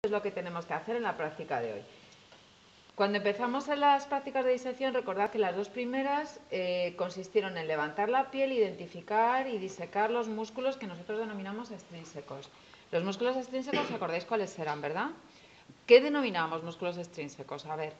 es lo que tenemos que hacer en la práctica de hoy. Cuando empezamos en las prácticas de disección, recordad que las dos primeras consistieron en levantar la piel, identificar y disecar los músculos que nosotros denominamos extrínsecos. Los músculos extrínsecos, ¿os acordáis cuáles serán, verdad? ¿Qué denominamos músculos extrínsecos? A ver.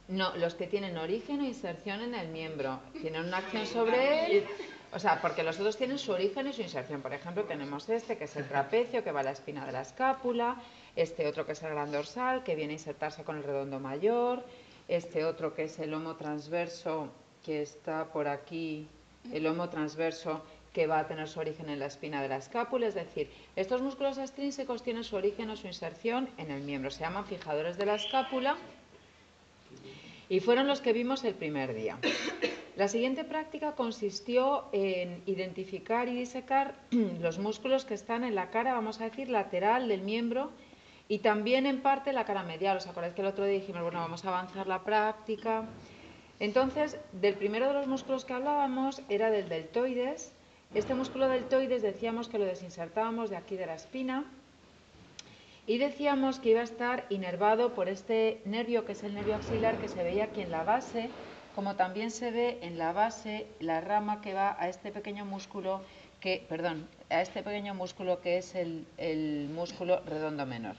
No, los que tienen origen o inserción en el miembro. Tienen una acción sobre él. O sea, porque los otros tienen su origen y su inserción. Por ejemplo, tenemos este, que es el trapecio, que va a la espina de la escápula. Este otro, que es el gran dorsal, que viene a insertarse con el redondo mayor. Este otro, que es el lomo transverso, que está por aquí. El lomo transverso, que va a tener su origen en la espina de la escápula. Es decir, estos músculos extrínsecos tienen su origen o su inserción en el miembro. Se llaman fijadores de la escápula. Y fueron los que vimos el primer día. La siguiente práctica consistió en identificar y disecar los músculos que están en la cara, vamos a decir, lateral del miembro y también en parte la cara medial. ¿Os acordáis que el otro día dijimos, bueno, vamos a avanzar la práctica? Entonces, del primero de los músculos que hablábamos era del deltoides. Este músculo deltoides decíamos que lo desinsertábamos de aquí de la espina. Y decíamos que iba a estar inervado por este nervio, que es el nervio axilar, que se veía aquí en la base, como también se ve en la base la rama que va a este pequeño músculo que, es el músculo redondo menor.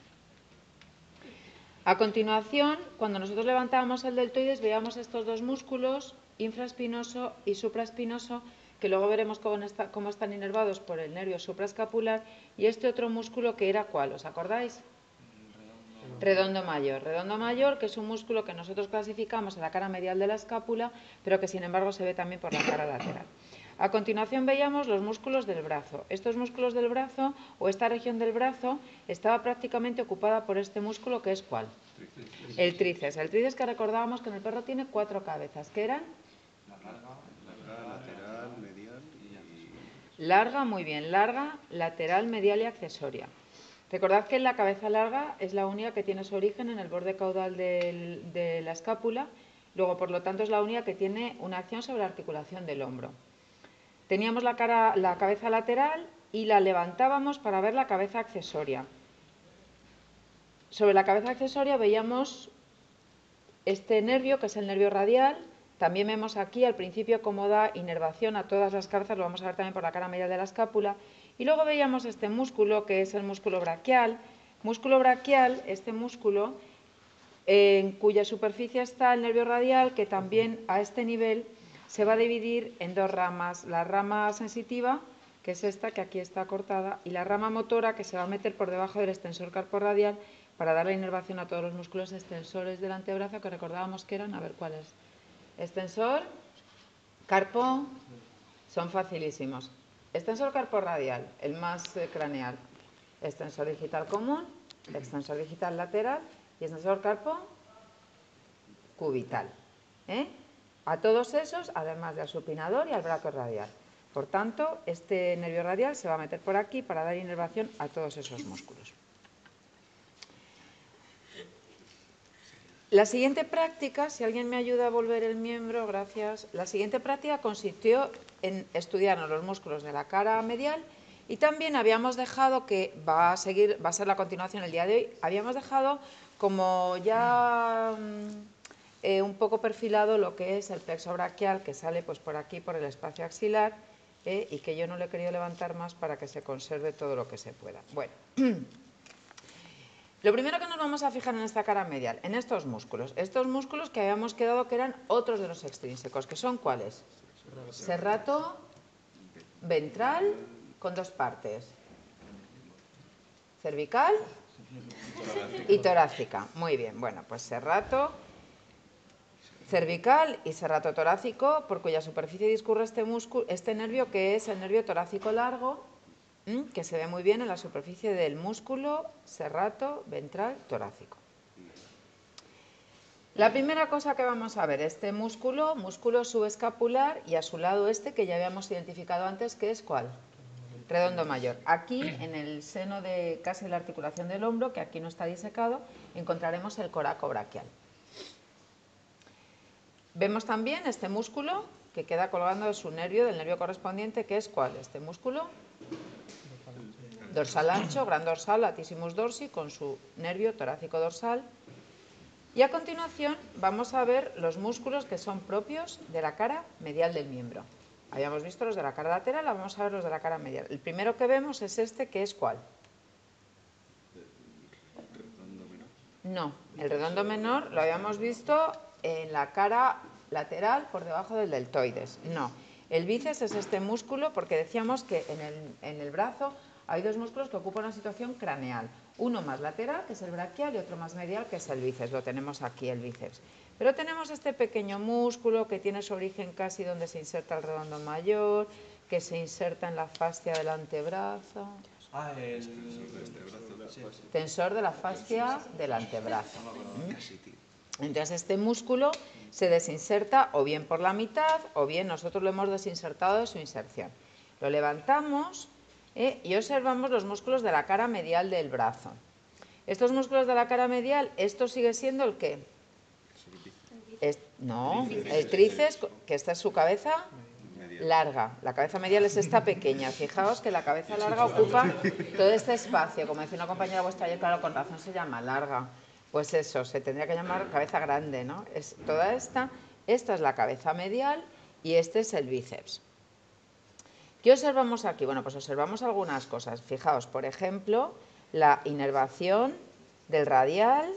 A continuación, cuando nosotros levantábamos el deltoides, veíamos estos dos músculos, infraespinoso y supraespinoso, que luego veremos cómo están inervados por el nervio supraescapular, y este otro músculo que era ¿cuál? ¿Os acordáis? Redondo mayor. Redondo mayor, que es un músculo que nosotros clasificamos en la cara medial de la escápula, pero que sin embargo se ve también por la cara lateral. A continuación veíamos los músculos del brazo. Estos músculos del brazo, o esta región del brazo, estaba prácticamente ocupada por este músculo, que es ¿cuál? El tríceps. El tríceps, que recordábamos que en el perro tiene 4 cabezas. ¿Qué eran? Larga, lateral, medial y... Larga, muy bien. Larga, lateral, medial y accesoria. Recordad que la cabeza larga es la única que tiene su origen en el borde caudal de la escápula, luego por lo tanto es la única que tiene una acción sobre la articulación del hombro. Teníamos la cabeza lateral y la levantábamos para ver la cabeza accesoria. Sobre la cabeza accesoria veíamos este nervio, que es el nervio radial. También vemos aquí al principio cómo da inervación a todas las cabezas, lo vamos a ver también por la cara medial de la escápula. Y luego veíamos este músculo, que es el músculo braquial. Músculo braquial, este músculo, en cuya superficie está el nervio radial, que también a este nivel se va a dividir en dos ramas. La rama sensitiva, que es esta, que aquí está cortada, y la rama motora, que se va a meter por debajo del extensor carporradial para darle inervación a todos los músculos extensores del antebrazo, que recordábamos que eran, a ver cuáles. Extensor, carpo, son facilísimos. Extensor carporradial, el más craneal. Extensor digital común, extensor digital lateral y extensor carpo cubital. A todos esos, además del supinador y al brazo radial. Por tanto, este nervio radial se va a meter por aquí para dar inervación a todos esos músculos. La siguiente práctica, si alguien me ayuda a volver el miembro, gracias. La siguiente práctica consistió en estudiarnos los músculos de la cara medial y también habíamos dejado, que va a ser la continuación el día de hoy, habíamos dejado como ya un poco perfilado lo que es el plexo braquial, que sale pues por aquí, por el espacio axilar, y que yo no le he querido levantar más para que se conserve todo lo que se pueda. Bueno. Lo primero que nos vamos a fijar en esta cara medial, en estos músculos que habíamos quedado que eran otros de los extrínsecos, que son ¿cuáles? Serrato ventral con dos partes, cervical y torácica. Muy bien, bueno, pues serrato cervical y serrato torácico, por cuya superficie discurre este nervio, que es el nervio torácico largo, que se ve muy bien en la superficie del músculo serrato ventral torácico. La primera cosa que vamos a ver, este músculo subescapular, y a su lado este que ya habíamos identificado antes, que es ¿cuál? Redondo mayor. Aquí, en el seno de casi la articulación del hombro, que aquí no está disecado, encontraremos el coraco braquial. Vemos también este músculo que queda colgando de su nervio, del nervio correspondiente, que es ¿cuál? Este músculo dorsal ancho, gran dorsal, latissimus dorsi, con su nervio torácico dorsal. Y a continuación vamos a ver los músculos que son propios de la cara medial del miembro. Habíamos visto los de la cara lateral, vamos a ver los de la cara medial. El primero que vemos es este, que es ¿cuál? No, el redondo menor lo habíamos visto en la cara lateral por debajo del deltoides. No, el bíceps es este músculo porque decíamos que en el brazo hay dos músculos que ocupan una situación craneal. Uno más lateral, que es el braquial, y otro más medial, que es el bíceps. Lo tenemos aquí, el bíceps. Pero tenemos este pequeño músculo que tiene su origen casi donde se inserta el redondo mayor, que se inserta en la fascia del antebrazo. El Tensor de la fascia del antebrazo. Entonces este músculo se desinserta o bien por la mitad o bien nosotros lo hemos desinsertado de su inserción. Lo levantamos y observamos los músculos de la cara medial del brazo. Estos músculos de la cara medial, ¿esto sigue siendo el qué? No, el tríceps, que esta es su cabeza larga. La cabeza medial es esta pequeña. Fijaos que la cabeza larga ocupa todo este espacio. Como decía una compañera vuestra ayer, claro, con razón se llama larga. Pues eso, se tendría que llamar cabeza grande, ¿no? Es toda esta es la cabeza medial y este es el bíceps. ¿Qué observamos aquí? Bueno, pues observamos algunas cosas. Fijaos, por ejemplo, la inervación del radial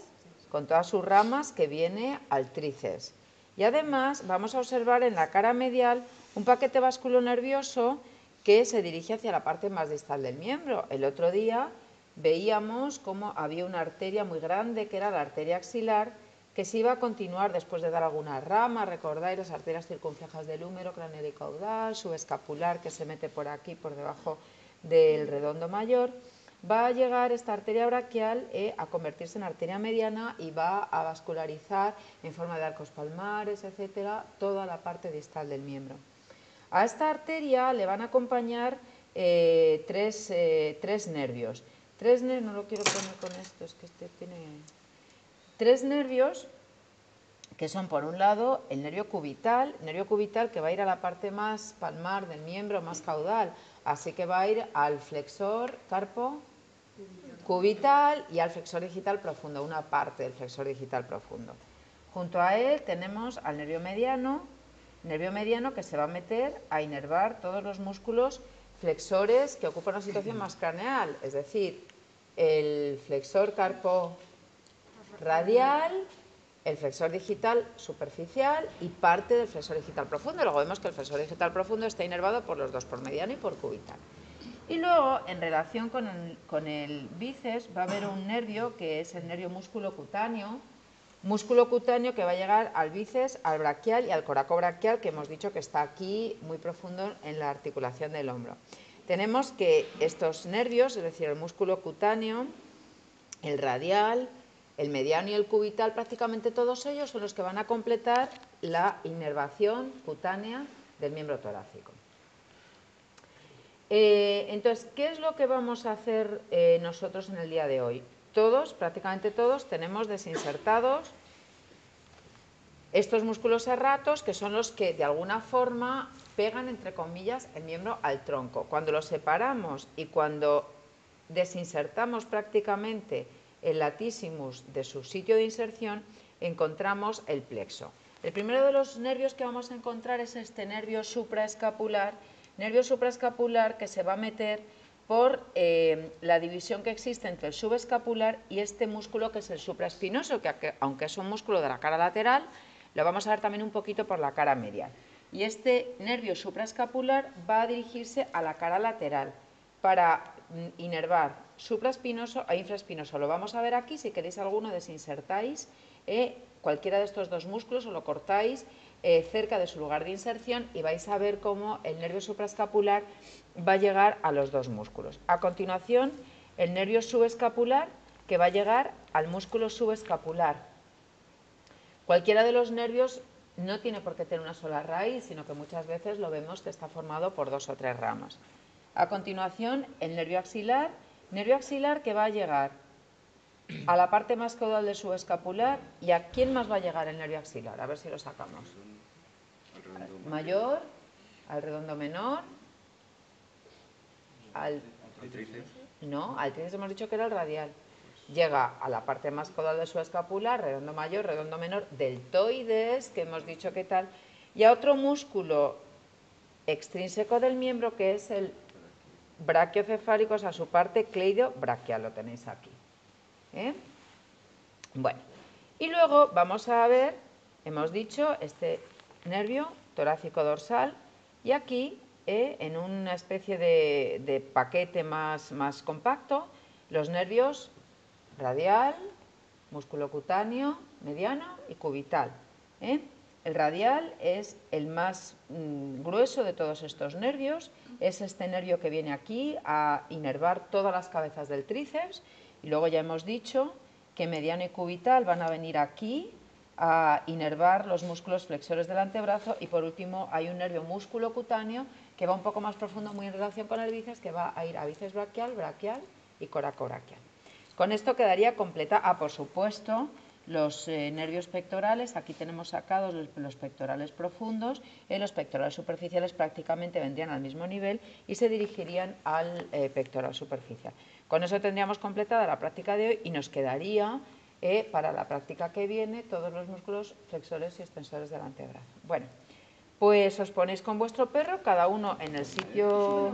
con todas sus ramas que viene al tríceps. Y además vamos a observar en la cara medial un paquete vasculonervioso que se dirige hacia la parte más distal del miembro. El otro día veíamos cómo había una arteria muy grande, que era la arteria axilar, que se iba a continuar después de dar alguna rama. Recordáis las arterias circunflejas del húmero, craneal y caudal, subescapular, que se mete por aquí, por debajo del redondo mayor. Va a llegar esta arteria braquial a convertirse en arteria mediana y va a vascularizar en forma de arcos palmares, etcétera, toda la parte distal del miembro. A esta arteria le van a acompañar tres nervios. No lo quiero poner con esto, es que este tiene... Tres nervios que son, por un lado, el nervio cubital que va a ir a la parte más palmar del miembro, más caudal, así que va a ir al flexor carpo cubital y al flexor digital profundo, una parte del flexor digital profundo. Junto a él tenemos al nervio mediano que se va a meter a inervar todos los músculos flexores que ocupan una situación más craneal, es decir, el flexor carpo radial, el flexor digital superficial y parte del flexor digital profundo. Luego vemos que el flexor digital profundo está inervado por los dos, por mediano y por cubital. Y luego, en relación con el bíceps, va a haber un nervio que es el nervio músculo cutáneo que va a llegar al bíceps, al braquial y al coracobraquial, que hemos dicho que está aquí muy profundo en la articulación del hombro. Tenemos que estos nervios, es decir, el músculo cutáneo, el radial, el mediano y el cubital, prácticamente todos ellos son los que van a completar la inervación cutánea del miembro torácico. Entonces, ¿qué es lo que vamos a hacer nosotros en el día de hoy? Todos, prácticamente todos, tenemos desinsertados estos músculos serratos, que son los que de alguna forma pegan, entre comillas, el miembro al tronco. Cuando los separamos y cuando desinsertamos prácticamente el latissimus de su sitio de inserción, encontramos el plexo. El primero de los nervios que vamos a encontrar es este nervio supraescapular que se va a meter por la división que existe entre el subescapular y este músculo que es el supraespinoso, que aunque es un músculo de la cara lateral, lo vamos a ver también un poquito por la cara medial. Y este nervio supraescapular va a dirigirse a la cara lateral para inervar supraespinoso e infraespinoso. Lo vamos a ver aquí. Si queréis alguno, desinsertáis cualquiera de estos dos músculos o lo cortáis cerca de su lugar de inserción y vais a ver cómo el nervio supraescapular va a llegar a los dos músculos. A continuación, el nervio subescapular, que va a llegar al músculo subescapular. Cualquiera de los nervios no tiene por qué tener una sola raíz, sino que muchas veces lo vemos que está formado por dos o tres ramas. A continuación, el nervio axilar que va a llegar a la parte más caudal del subescapular. ¿Y a quién más va a llegar el nervio axilar? A ver si lo sacamos. Al mayor, al redondo menor, al No, al tríceps hemos dicho que era el radial. Llega a la parte más caudal de su escapular, redondo mayor, redondo menor, deltoides, que hemos dicho que tal, y a otro músculo extrínseco del miembro que es el brachiocefálico, o sea, su parte cleidobraquial, lo tenéis aquí. Bueno, y luego vamos a ver, hemos dicho, este nervio torácico dorsal, y aquí, en una especie de paquete más compacto, los nervios radial, músculo cutáneo, mediano y cubital. El radial es el más grueso de todos estos nervios, es este nervio que viene aquí a inervar todas las cabezas del tríceps, y luego ya hemos dicho que mediano y cubital van a venir aquí a inervar los músculos flexores del antebrazo, y por último hay un nervio músculo cutáneo que va un poco más profundo, muy en relación con el bíceps, que va a ir a bíceps braquial, braquial y coracobraquial. Con esto quedaría completa. Por supuesto, los nervios pectorales, aquí tenemos sacados los pectorales profundos, los pectorales superficiales prácticamente vendrían al mismo nivel y se dirigirían al pectoral superficial. Con eso tendríamos completada la práctica de hoy y nos quedaría para la práctica que viene todos los músculos flexores y extensores del antebrazo. Bueno, pues os ponéis con vuestro perro, cada uno en el sitio...